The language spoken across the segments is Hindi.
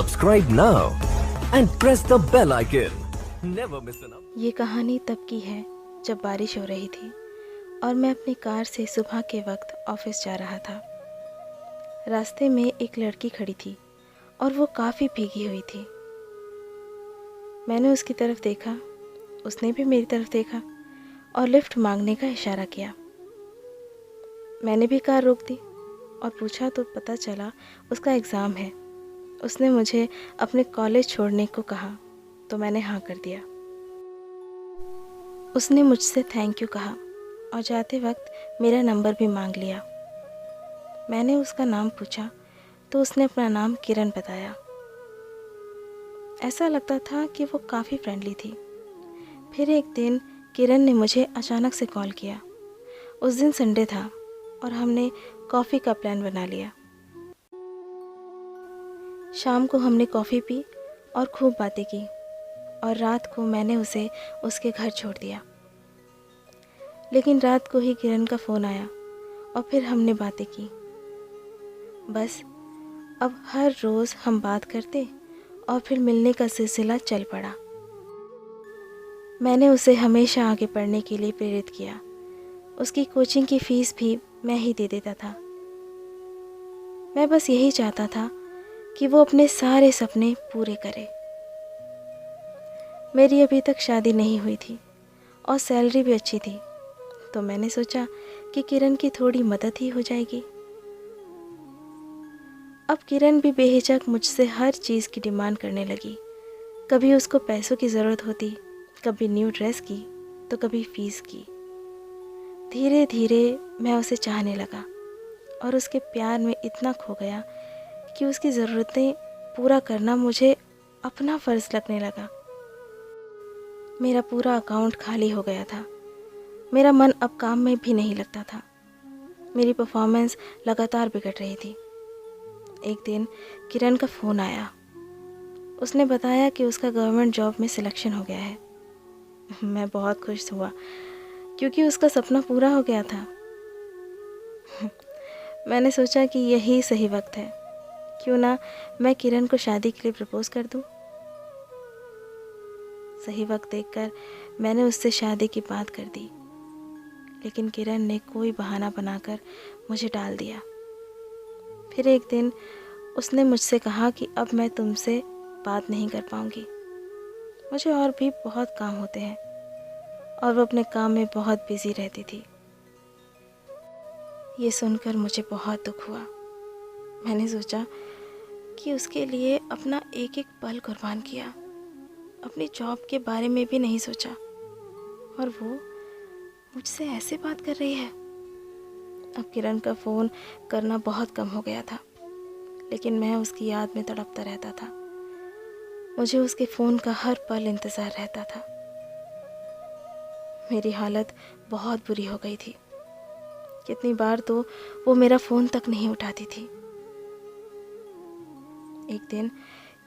Subscribe now and press the bell icon. Never miss an update. ये कहानी तब की है जब बारिश हो रही थी और मैं अपनी कार से सुबह के वक्त ऑफिस जा रहा था। रास्ते में एक लड़की खड़ी थी और वो काफ़ी भीगी हुई थी। मैंने उसकी तरफ देखा, उसने भी मेरी तरफ देखा और लिफ्ट मांगने का इशारा किया। मैंने भी कार रोक दी और पूछा तो पता चला उसका एग्ज़ाम है। उसने मुझे अपने कॉलेज छोड़ने को कहा तो मैंने हाँ कर दिया। उसने मुझसे थैंक यू कहा और जाते वक्त मेरा नंबर भी मांग लिया। मैंने उसका नाम पूछा तो उसने अपना नाम किरण बताया। ऐसा लगता था कि वो काफ़ी फ्रेंडली थी। फिर एक दिन किरण ने मुझे अचानक से कॉल किया। उस दिन संडे था और हमने कॉफ़ी का प्लान बना लिया। शाम को हमने कॉफ़ी पी और खूब बातें की और रात को मैंने उसे उसके घर छोड़ दिया। लेकिन रात को ही किरण का फ़ोन आया और फिर हमने बातें की। बस अब हर रोज़ हम बात करते और फिर मिलने का सिलसिला चल पड़ा। मैंने उसे हमेशा आगे पढ़ने के लिए प्रेरित किया। उसकी कोचिंग की फ़ीस भी मैं ही दे देता था। मैं बस यही चाहता था कि वो अपने सारे सपने पूरे करे। मेरी अभी तक शादी नहीं हुई थी और सैलरी भी अच्छी थी, तो मैंने सोचा कि किरण की थोड़ी मदद ही हो जाएगी। अब किरण भी बेहिचक मुझसे हर चीज़ की डिमांड करने लगी। कभी उसको पैसों की ज़रूरत होती, कभी न्यू ड्रेस की, तो कभी फ़ीस की। धीरे धीरे मैं उसे चाहने लगा और उसके प्यार में इतना खो गया कि उसकी ज़रूरतें पूरा करना मुझे अपना फ़र्ज़ लगने लगा। मेरा पूरा अकाउंट खाली हो गया था। मेरा मन अब काम में भी नहीं लगता था। मेरी परफॉर्मेंस लगातार बिगड़ रही थी। एक दिन किरण का फ़ोन आया। उसने बताया कि उसका गवर्नमेंट जॉब में सिलेक्शन हो गया है। मैं बहुत खुश हुआ क्योंकि उसका सपना पूरा हो गया था। मैंने सोचा कि यही सही वक्त है। क्यों ना मैं किरण को शादी के लिए प्रपोज़ कर दूं। सही वक्त देखकर मैंने उससे शादी की बात कर दी, लेकिन किरण ने कोई बहाना बनाकर मुझे टाल दिया। फिर एक दिन उसने मुझसे कहा कि अब मैं तुमसे बात नहीं कर पाऊंगी। मुझे और भी बहुत काम होते हैं और वो अपने काम में बहुत बिजी रहती थी। ये सुनकर मुझे बहुत दुख हुआ। मैंने सोचा कि उसके लिए अपना एक एक पल कुर्बान किया। अपनी जॉब के बारे में भी नहीं सोचा और वो मुझसे ऐसे बात कर रही है। अब किरण का फ़ोन करना बहुत कम हो गया था, लेकिन मैं उसकी याद में तड़पता रहता था। मुझे उसके फ़ोन का हर पल इंतज़ार रहता था। मेरी हालत बहुत बुरी हो गई थी। कितनी बार तो वो मेरा फ़ोन तक नहीं उठाती थी। एक दिन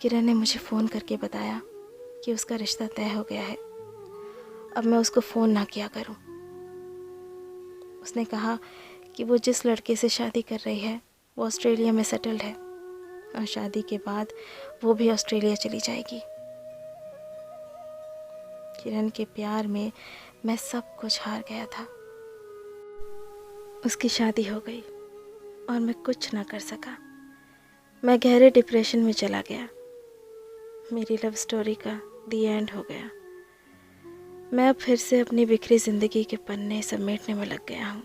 किरण ने मुझे फ़ोन करके बताया कि उसका रिश्ता तय हो गया है। अब मैं उसको फ़ोन ना किया करूं। उसने कहा कि वो जिस लड़के से शादी कर रही है वो ऑस्ट्रेलिया में सेटल्ड है और शादी के बाद वो भी ऑस्ट्रेलिया चली जाएगी। किरण के प्यार में मैं सब कुछ हार गया था। उसकी शादी हो गई और मैं कुछ ना कर सका। मैं गहरे डिप्रेशन में चला गया। मेरी लव स्टोरी का दी एंड हो गया। मैं अब फिर से अपनी बिखरी ज़िंदगी के पन्ने समेटने में लग गया हूँ।